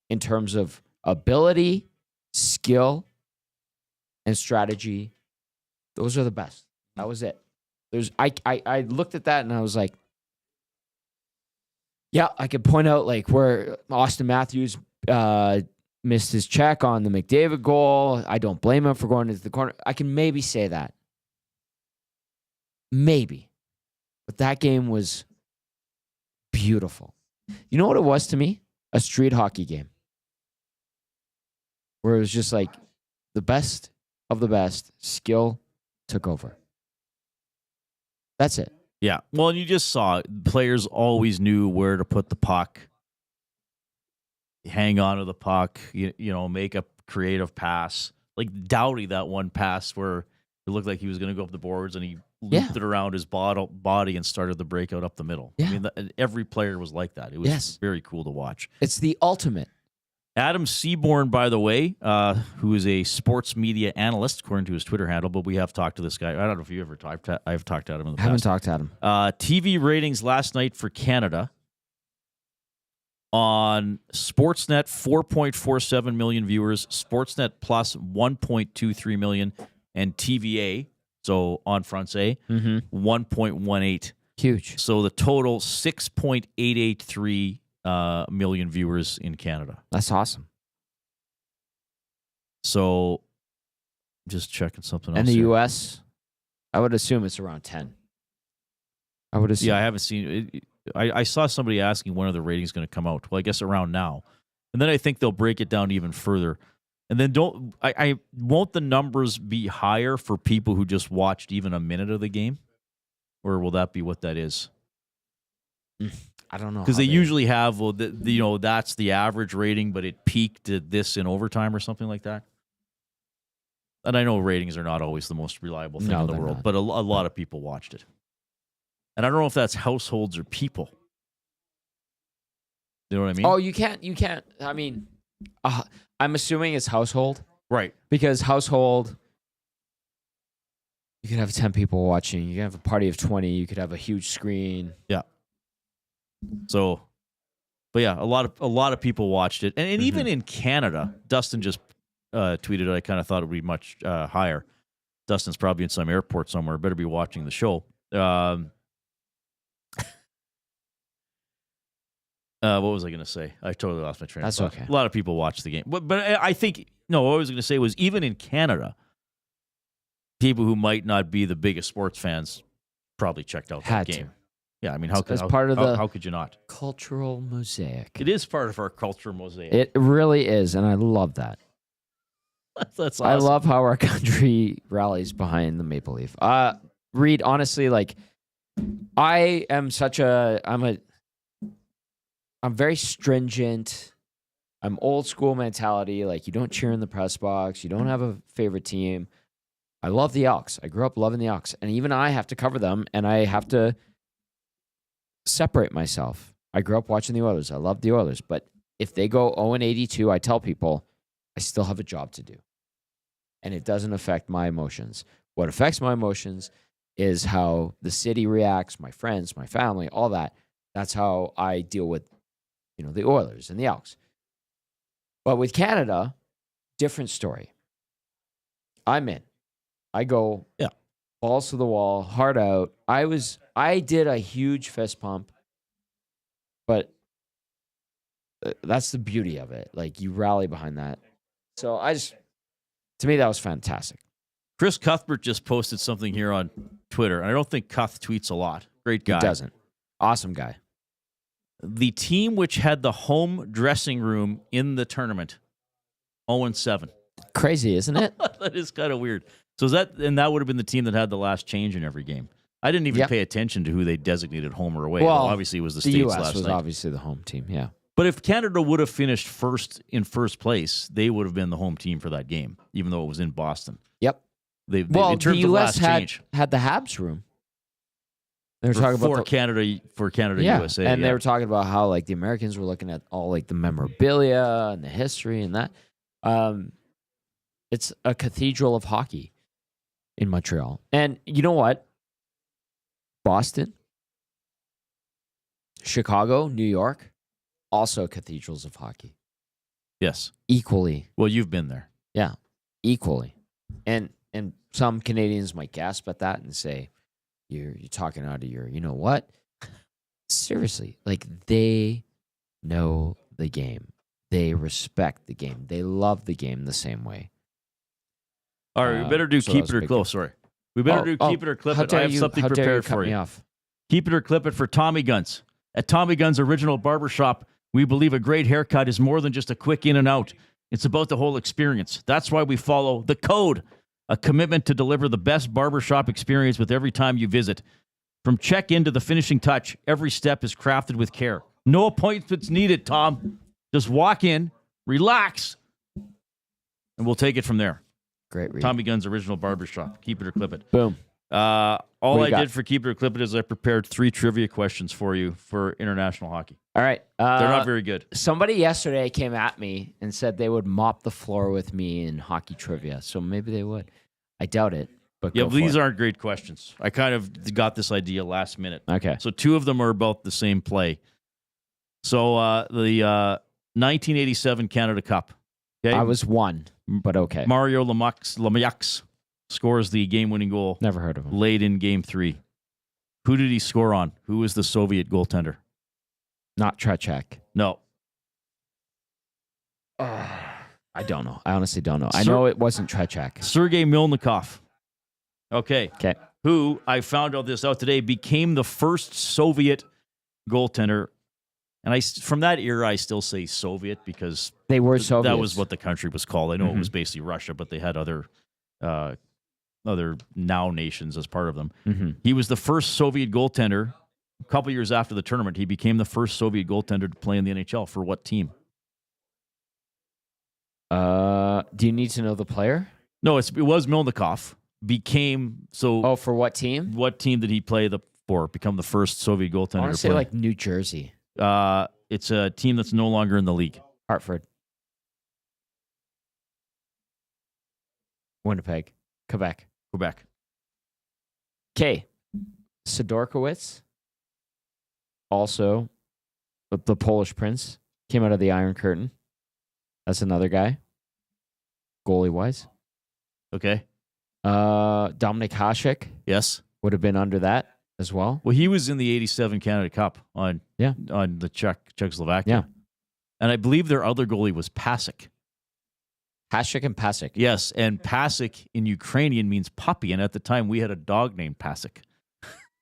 In terms of ability, skill, and strategy, those are the best. That was it. I looked at that and I was like, yeah, I could point out like where Austin Matthews missed his check on the McDavid goal. I don't blame him for going into the corner. I can maybe say that. Maybe. But that game was beautiful. You know what it was to me? A street hockey game. Where it was just like the best of the best, skill took over. That's it. Yeah. Well, and you just saw players always knew where to put the puck, hang on to the puck, make a creative pass. Like Doughty, that one pass where it looked like he was going to go up the boards and he looped it around his body and started the breakout up the middle. Yeah. I mean, every player was like that. It was very cool to watch. It's the ultimate. Adam Seaborn, by the way, who is a sports media analyst, according to his Twitter handle, but we have talked to this guy. I don't know if you ever talked to I've talked to him in the past. Haven't talked to him. TV ratings last night for Canada. On Sportsnet, 4.47 million viewers. Sportsnet Plus, 1.23 million. And TVA, so on Francais, 1.18. Huge. So the total, 6.883 million viewers in Canada. That's awesome. So just checking something else. And the here. U.S., I would assume it's around 10. I would assume. Yeah, I haven't seen it. I saw somebody asking when are the ratings going to come out. Well, I guess around now. And then I think they'll break it down even further. And then won't the numbers be higher for people who just watched even a minute of the game? Or will that be what that is? I don't know. Because they usually have, that's the average rating, but it peaked at this in overtime or something like that. And I know ratings are not always the most reliable thing in the world, but a lot of people watched it. And I don't know if that's households or people. You know what I mean? Oh, you can't. I mean, I'm assuming it's household. Right. Because household, you could have 10 people watching. You could have a party of 20. You could have a huge screen. Yeah. So, but yeah, a lot of people watched it. And even in Canada, Dustin just tweeted, I kind of thought it would be much higher. Dustin's probably in some airport somewhere. Better be watching the show. What was I going to say? I totally lost my train of thought. That's okay. A lot of people watched the game. But I think, no, what I was going to say was even in Canada, people who might not be the biggest sports fans probably checked out that game. Yeah, I mean, how could you not? Cultural mosaic. It is part of our cultural mosaic. It really is, and I love that. That's awesome. I love how our country rallies behind the Maple Leaf. Reid, honestly, like, I'm very stringent. I'm old school mentality. Like, you don't cheer in the press box. You don't have a favorite team. I love the Elks. I grew up loving the Elks. And even I have to cover them, and I have to separate myself. I grew up watching the Oilers. I love the Oilers. But if they go 0-82, I tell people I still have a job to do. And it doesn't affect my emotions. What affects my emotions is how the city reacts, my friends, my family, all that. That's how I deal with, the Oilers and the Elks. But with Canada, different story. I'm in. I go balls to the wall, heart out. I did a huge fist pump, but that's the beauty of it. Like, you rally behind that. So to me, that was fantastic. Chris Cuthbert just posted something here on Twitter, and I don't think Cuth tweets a lot. Great guy. He doesn't. Awesome guy. The team which had the home dressing room in the tournament, 0-7. Crazy, isn't it? That is kind of weird. So that would have been the team that had the last change in every game. I didn't even pay attention to who they designated home or away. Well, obviously it was the States US last was night. Obviously the home team, yeah. But if Canada would have finished in first place, they would have been the home team for that game, even though it was in Boston. Yep. In terms the US of last change, had the Habs room. They were talking about Canada, USA, and they were talking about how, like, the Americans were looking at all, like, the memorabilia and the history and that. It's a cathedral of hockey in Montreal, and you know what? Boston, Chicago, New York, also cathedrals of hockey. Yes, equally. Well, you've been there, yeah, equally, and some Canadians might gasp at that and say, You're talking out of your, you know what? Seriously, like, they know the game. They respect the game. They love the game the same way. All right, we better do keep it or clip. Sorry. We better do keep it or clip it. I have something prepared for you. Keep it or clip it for Tommy Guns. At Tommy Guns Original Barbershop, we believe a great haircut is more than just a quick in and out. It's about the whole experience. That's why we follow the code. A commitment to deliver the best barbershop experience with every time you visit. From check-in to the finishing touch, every step is crafted with care. No appointments needed, Tom. Just walk in, relax, and we'll take it from there. Great read. Tommy Gunn's Original Barbershop. Keep it or clip it. Boom. All I did for Keep It or Clip It is I prepared 3 trivia questions for you for international hockey. All right. They're not very good. Somebody yesterday came at me and said they would mop the floor with me in hockey trivia. So maybe they would. I doubt it. But yeah, these aren't great questions. I kind of got this idea last minute. Okay. So 2 of them are about the same play. So the 1987 Canada Cup. Okay? I was 1, but okay. Mario Lemieux scores the game-winning goal. Never heard of him. Late in Game 3. Who did he score on? Who was the Soviet goaltender? Not Trechak. No. I don't know. I honestly don't know. I know it wasn't Trechak. Sergei Milnikov. Okay. Okay. Who, I found out this out today, became the first Soviet goaltender. And from that era, I still say Soviet because they were Soviets. That was what the country was called. I know it was basically Russia, but they had other now nations as part of them. Mm-hmm. He was the first Soviet goaltender. A couple years after the tournament, he became the first Soviet goaltender to play in the NHL. For what team? Do you need to know the player? No, it was Milnikov. For what team? What team did he play for? Become the first Soviet goaltender. I want to say like New Jersey. It's a team that's no longer in the league. Hartford. Winnipeg. Quebec. Okay. Sidorkiewicz. Also, the Polish prince. Came out of the Iron Curtain. That's another guy. Goalie-wise. Okay. Dominik Hasek. Yes. Would have been under that as well. Well, he was in the 87 Canada Cup on the Czechoslovakia. Yeah. And I believe their other goalie was Pasek. Hasek and Pasek. Yes, and Pasek in Ukrainian means puppy, and at the time we had a dog named Pasek.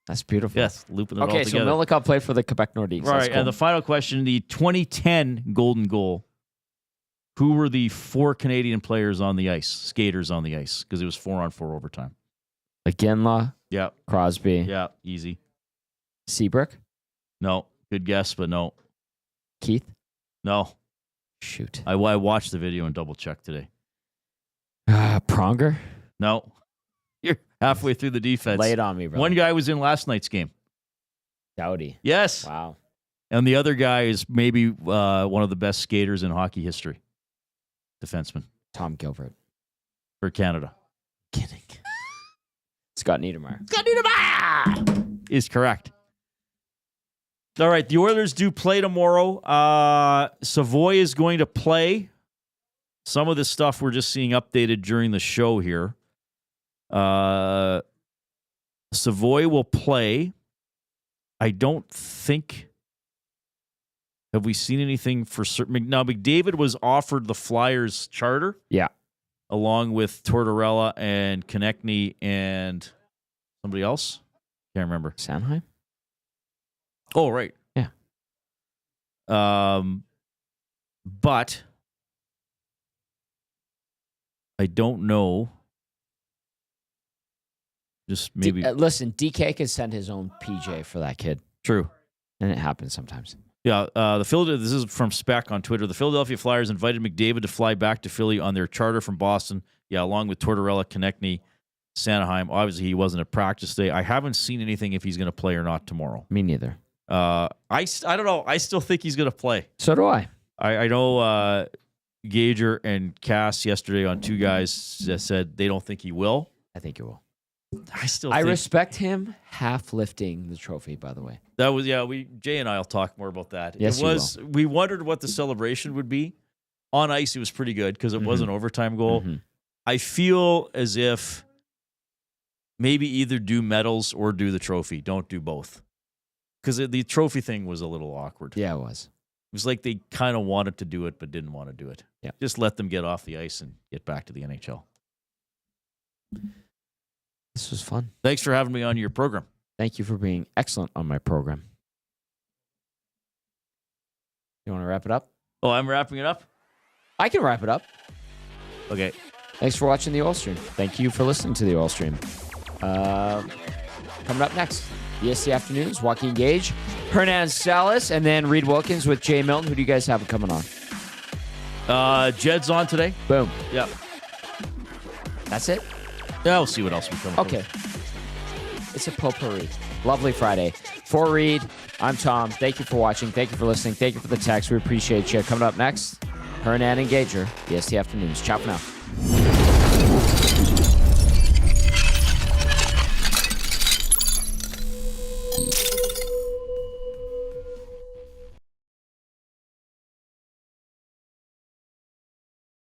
That's beautiful. Yes, looping it all together. Okay, so Milnikov played for the Quebec Nordiques. Right, cool. And the final question, the 2010 Golden Goal. Who were the 4 Canadian players on the ice, skaters on the ice? Because it was 4-on-4 overtime. Iginla. Yeah. Crosby. Yeah, easy. Seabrook? No. Good guess, but no. Keith? No. Shoot. I watched the video and double-checked today. Pronger? No. You're halfway through the defense. Lay it on me, bro. One guy was in last night's game. Dowdy. Yes. Wow. And the other guy is maybe one of the best skaters in hockey history. Defenseman. Tom Gilbert. For Canada. Kidding. Scott Niedermayer. Scott Niedermayer! Is correct. All right, the Oilers do play tomorrow. Savoy is going to play. Some of this stuff we're just seeing updated during the show here. Savoy will play. I don't think... Have we seen anything for certain? Now, McDavid was offered the Flyers charter. Yeah. Along with Tortorella and Konechny and somebody else. Can't remember. Sanheim? Oh, right. Yeah. But I don't know. Just maybe. Listen, DK could send his own PJ for that kid. True. And it happens sometimes. Yeah, this is from Spec on Twitter. The Philadelphia Flyers invited McDavid to fly back to Philly on their charter from Boston. Yeah, along with Tortorella, Konechny, Sanheim. Obviously, he wasn't at practice today. I haven't seen anything if he's going to play or not tomorrow. Me neither. I don't know. I still think he's going to play. So do I. I know Gager and Cass yesterday on Two Guys said they don't think he will. I think he will. I respect him half lifting the trophy, by the way. That was, Jay and I will talk more about that. Yes, we wondered what the celebration would be. On ice, it was pretty good because it was an overtime goal. Mm-hmm. I feel as if maybe either do medals or do the trophy. Don't do both. Because the trophy thing was a little awkward. Yeah, it was. It was like they kind of wanted to do it but didn't want to do it. Yeah. Just let them get off the ice and get back to the NHL. This was fun. Thanks for having me on your program. Thank you for being excellent on my program. You want to wrap it up? Oh, I'm wrapping it up? I can wrap it up. Okay. Thanks for watching the Oil Stream. Thank you for listening to the Oil Stream. Coming up next, ESC Afternoons, Joaquin Gage, Hernan Salas, and then Reid Wilkins with Jay Milton. Who do you guys have coming on? Jed's on today. Boom. Yeah. That's it? Yeah, we'll see what else we come up with. Okay. It's a potpourri. Lovely Friday. For Reid, I'm Tom. Thank you for watching. Thank you for listening. Thank you for the text. We appreciate you. Coming up next, Hernan and Gager, EST Afternoons. Ciao for now.